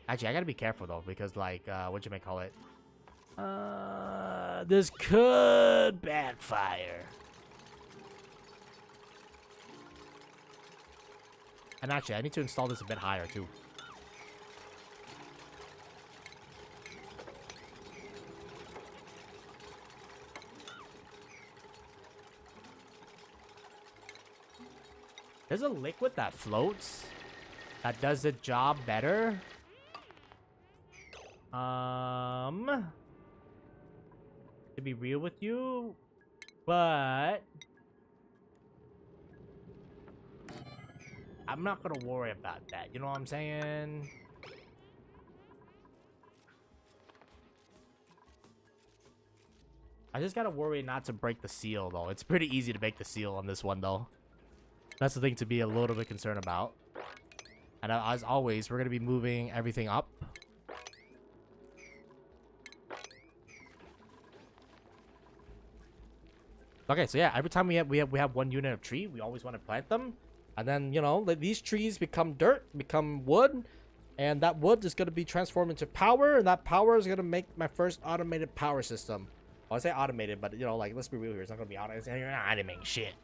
Actually, I gotta be careful though, because like, what you may call it? This could backfire. And actually, I need to install this a bit higher too. There's a liquid that floats that does the job better. to be real with you, but I'm not gonna worry about that. You know what I'm saying? I just gotta worry not to break the seal, though. It's pretty easy to break the seal on this one, though. That's the thing to be a little bit concerned about. And as always, we're gonna be moving everything up. Okay, so yeah, every time we have one unit of tree, we always want to plant them, and then you know these trees become dirt, become wood, and that wood is gonna be transformed into power, and that power is gonna make my first automated power system. Well, I say automated, but you know, like let's be real here, it's not gonna be automated. You're not automating shit.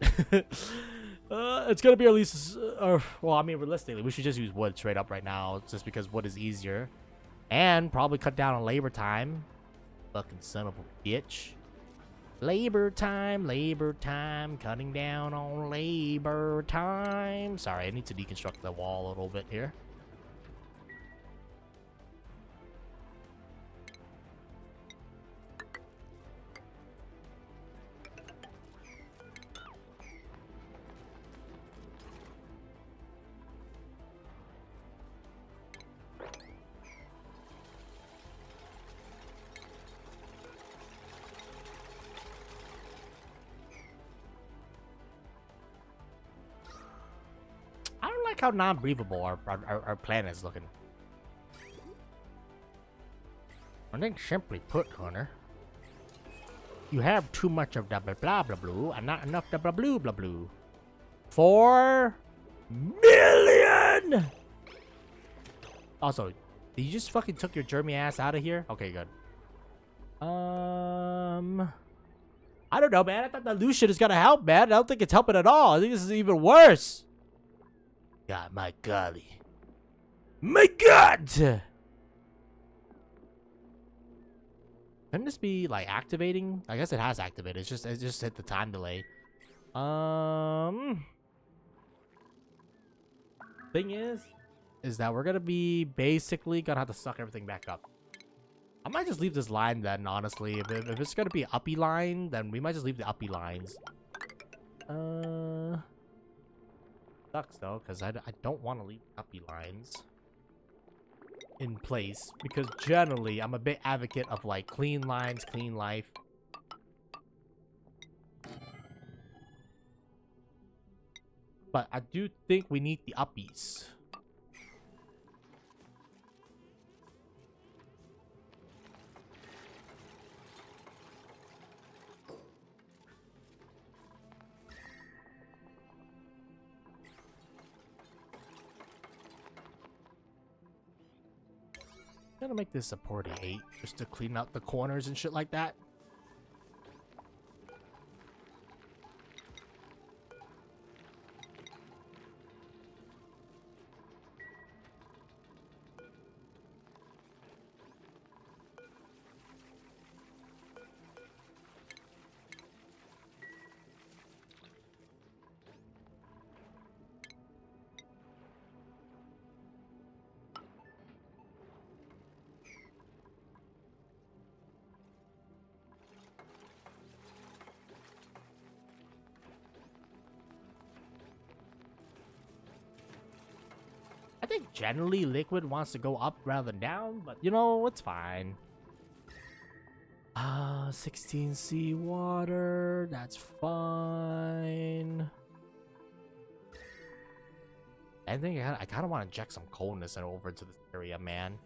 It's gonna be at least, well, I mean, realistically, we should just use wood straight up right now, just because wood is easier, and probably cut down on labor time. Fucking son of a bitch. Labor time, cutting down on labor time. Sorry, I need to deconstruct the wall a little bit here. I don't like how non-breathable our planet is looking. I think simply put, Hunter, you have too much of the blah blah blah blue and not enough the blah blue blah blue. 4 million! Also, did you just fucking took your germy ass out of here? Okay, good. I don't know, man. I thought the loose shit is gonna help, man. I don't think it's helping at all. I think this is even worse. God, my golly. My God! Shouldn't this be, like, activating? I guess it has activated. It just hit the time delay. Thing is that we're gonna be basically gonna have to suck everything back up. I might just leave this line then, honestly. If it's gonna be an uppy line, then we might just leave the uppy lines. Sucks though, because I don't want to leave uppy lines in place, because generally I'm a bit advocate of like clean lines, clean life. But I do think we need the uppies. I'm gonna make this a 48 just to clean out the corners and shit like that. I think generally liquid wants to go up rather than down, but you know, it's fine. 16C water, that's fine. I think I kind of want to inject some coldness over to this area, man.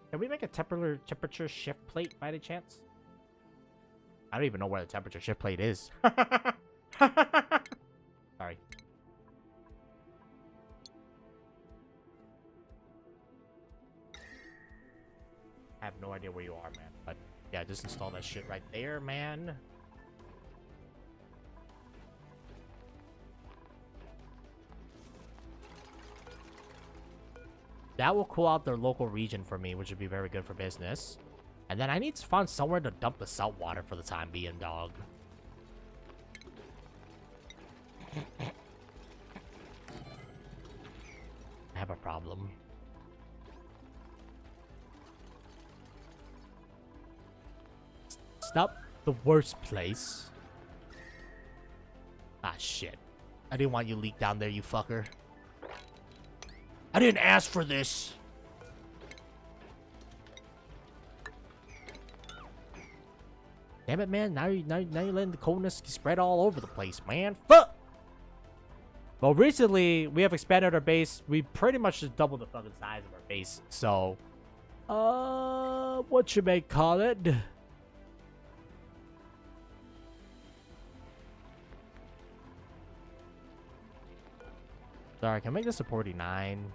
Can we make a temperature shift plate by any chance? I don't even know where the temperature shift plate is. Sorry. I have no idea where you are, man. But yeah, just install that shit right there, man. That will cool out their local region for me, which would be very good for business. And then I need to find somewhere to dump the salt water for the time being, dog. I have a problem. It's not the worst place. Ah, shit. I didn't want you leak down there, you fucker. I didn't ask for this. Damn it, man. Now you're letting the coldness spread all over the place, man. Fuck! Well, recently, we have expanded our base. We pretty much just doubled the fucking size of our base. So, what you may call it? Sorry, can I make this a 49?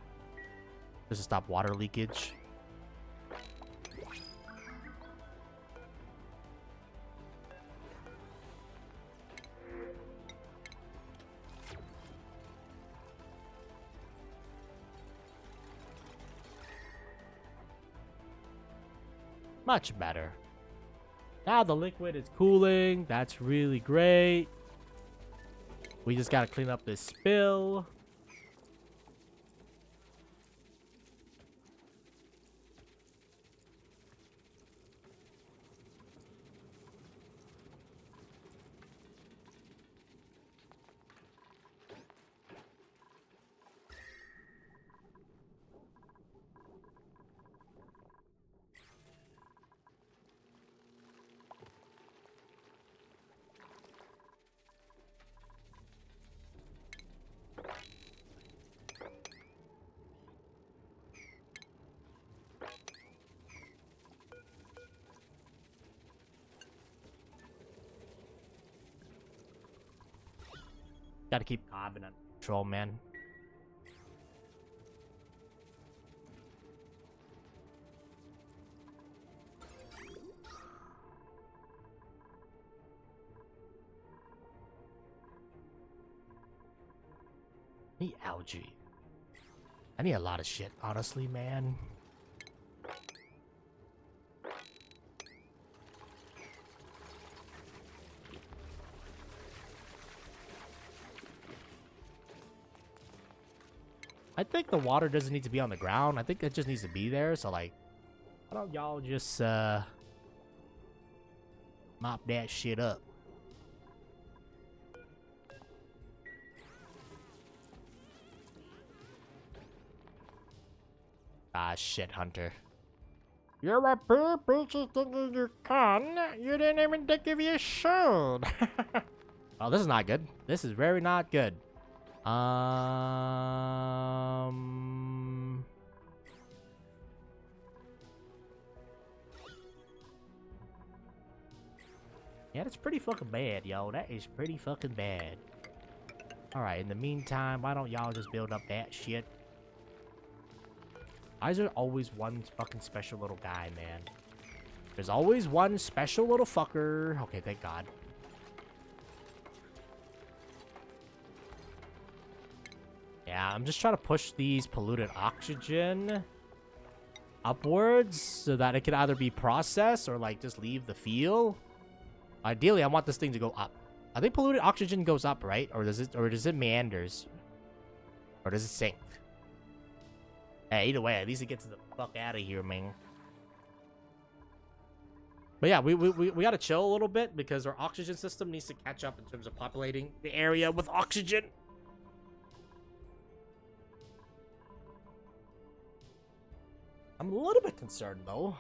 Just to stop water leakage. Much better. Now the liquid is cooling. That's really great. We just gotta clean up this spill. Gotta keep carbon under control, man. I need algae. I need a lot of shit, honestly, man. I think the water doesn't need to be on the ground. I think it just needs to be there. So, like, why don't y'all just, mop that shit up? Ah, shit, Hunter. You're a poor bitch thinking you can. You didn't even think if you should. Oh, this is not good. This is very not good. Yeah, that's pretty fucking bad, yo. That is pretty fucking bad. Alright, in the meantime, why don't y'all just build up that shit? Why is there always one fucking special little guy, man? There's always one special little fucker. Okay, thank God. Yeah, I'm just trying to push these polluted oxygen upwards so that it can either be processed or, like, just leave the field. Ideally, I want this thing to go up. I think polluted oxygen goes up, right? Or does it meanders? Or does it sink? Hey, either way, at least it gets the fuck out of here, man. But yeah, we gotta chill a little bit because our oxygen system needs to catch up in terms of populating the area with oxygen. I'm a little bit concerned, though.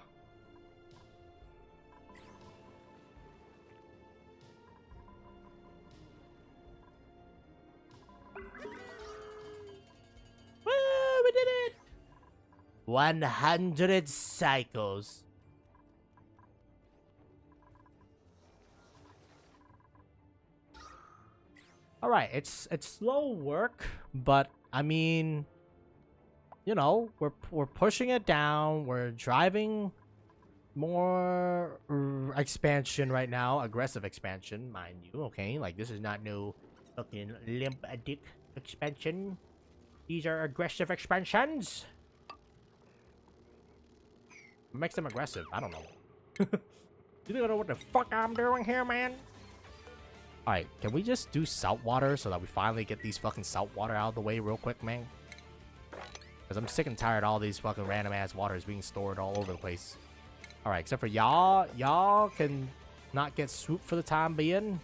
Woo, we did it! 100 cycles. Alright, it's slow work, but I mean, you know, we're pushing it down. We're driving more expansion right now, aggressive expansion, mind you. Okay, like this is not no fucking limp dick expansion. These are aggressive expansions. What makes them aggressive? I don't know. You think I know what the fuck I'm doing here, man? Alright, can we just do salt water so that we finally get these fucking salt water out of the way real quick, man? Because I'm sick and tired of all these fucking random ass waters being stored all over the place. Alright, except for y'all. Y'all can not get swooped for the time being.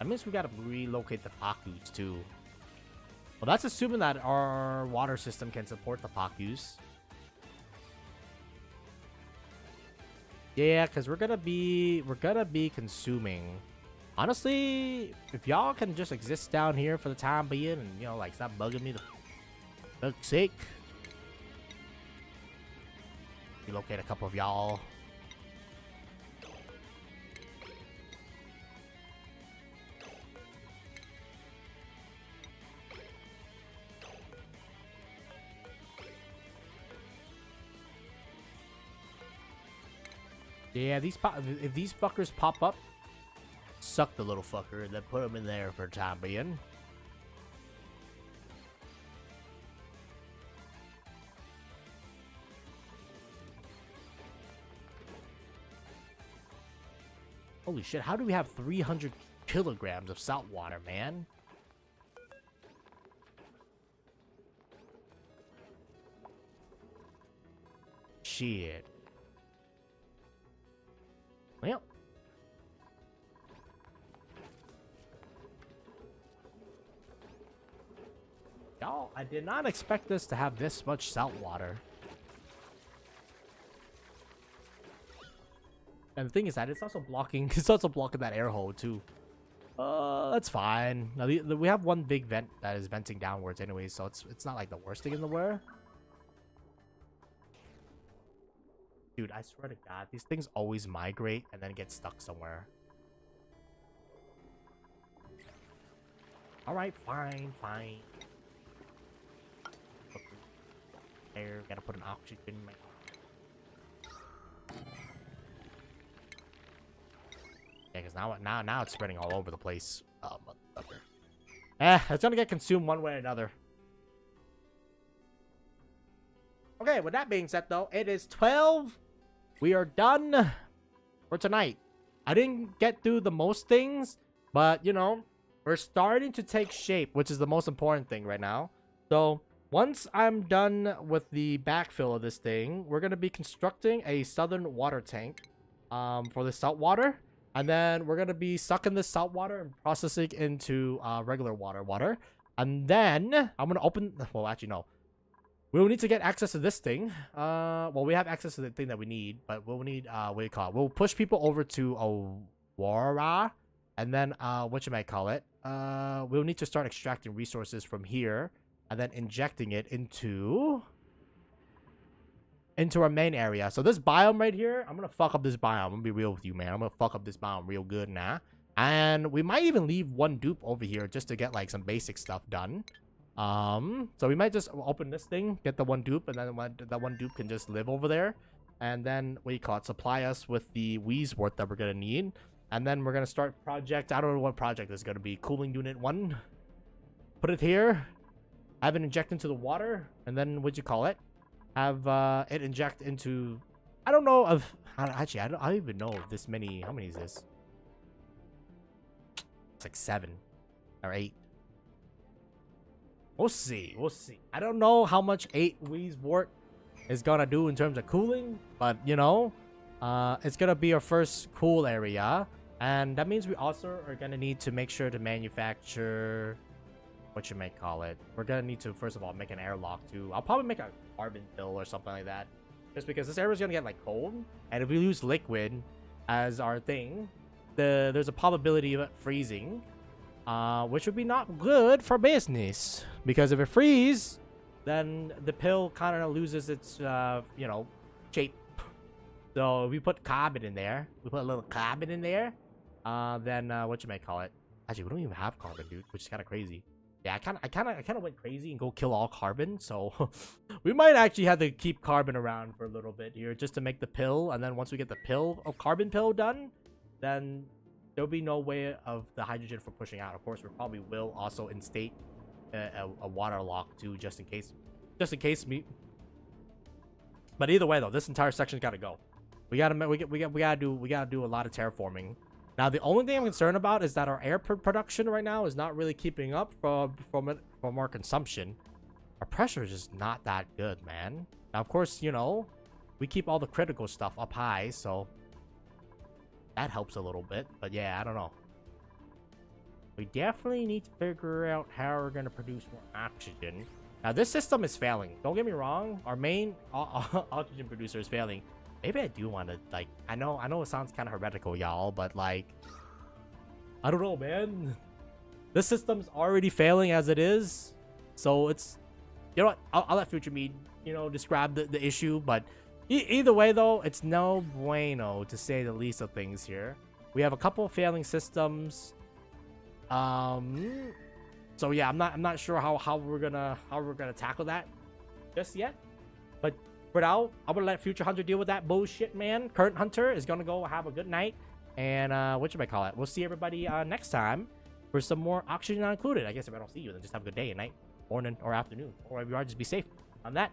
That means we gotta relocate the Pakus too. Well, that's assuming that our water system can support the Pakus. Yeah, because we're gonna be consuming. Honestly, if y'all can just exist down here for the time being and, you know, like, stop bugging me, the fuck's sake. Relocate a couple of y'all. Yeah, if these fuckers pop up, suck the little fucker and then put them in there for the time being. Holy shit, how do we have 300 kilograms of salt water, man? Shit. Well. Y'all, I did not expect us to have this much salt water. And the thing is that it's also blocking that air hole too. That's fine. Now we have one big vent that is venting downwards anyway, so it's not like the worst thing in the world. Dude, I swear to God, these things always migrate and then get stuck somewhere. Alright, fine. There, gotta put an oxygen in my... Yeah, because now it's spreading all over the place. Oh, motherfucker. It's gonna get consumed one way or another. Okay, with that being said, though, it is 12. We are done for tonight. I didn't get through the most things, but, you know, we're starting to take shape, which is the most important thing right now. So, once I'm done with the backfill of this thing, we're going to be constructing a southern water tank for the salt water. And then we're going to be sucking this salt water and processing into regular water. And then I'm going to open... Well, actually, no. We'll need to get access to this thing. Well, we have access to the thing that we need, but we'll need, what do you call it? We'll push people over to Aurora, and then, we'll need to start extracting resources from here, and then injecting it into our main area. So this biome right here, I'm gonna fuck up this biome. I'm gonna be real with you, man. I'm gonna fuck up this biome real good now. And we might even leave one dupe over here just to get, like, some basic stuff done. So we might just open this thing, get the one dupe, and then that one dupe can just live over there. And then, what do you call it, supply us with the Wheezewort that we're gonna need. And then we're gonna start project, I don't know what project this is gonna be, cooling unit 1. Put it here, have it inject into the water, and then, what'd you call it, have it inject into, I don't know of, actually, I don't even know of this many, how many is this? It's like 7 or 8. We'll see. I don't know how much 8 Wheezewort is gonna do in terms of cooling, but, you know, it's gonna be our first cool area. And that means we also are gonna need to make sure to manufacture, what you may call it. We're gonna need to, first of all, make an airlock too. I'll probably make a carbon pill or something like that. Just because this area is gonna get, like, cold. And if we use liquid as our thing, there's a probability of it freezing. Which would be not good for business, because if it freezes, then the pill kind of loses its, you know, shape. So if we put carbon in there, then what you may call it. Actually, we don't even have carbon, dude, which is kind of crazy. Yeah, I kind of went crazy and go kill all carbon, so we might actually have to keep carbon around for a little bit here just to make the pill, and then once we get the carbon pill done, then there'll be no way of the hydrogen for pushing out. Of course, we probably will also instate a water lock too, just in case just in case me. But either way, though, this entire section's got to go. We gotta do a lot of terraforming. Now, the only thing I'm concerned about is that our air production right now is not really keeping up from our consumption. Our pressure is just not that good, man. Now, of course, you know, we keep all the critical stuff up high, so that helps a little bit. But yeah, I don't know. We definitely need to figure out how we're gonna produce more oxygen. Now, this system is failing. Don't get me wrong. Our main oxygen producer is failing. Maybe I do want to, like, I know it sounds kind of heretical, y'all, but, like, I don't know, man. This system's already failing as it is. So it's, you know what? I'll let Future Me, you know, describe the issue. But either way, though, it's no bueno, to say the least of things here. We have a couple of failing systems. So yeah, I'm not sure how we're gonna tackle that just yet. But for now, I'm gonna let Future Hunter deal with that bullshit, man. Current Hunter is gonna go have a good night, and what should I call it? We'll see everybody next time for some more oxygen not included. I guess if I don't see you, then just have a good day and night, morning, or afternoon, or if you are, just be safe on that.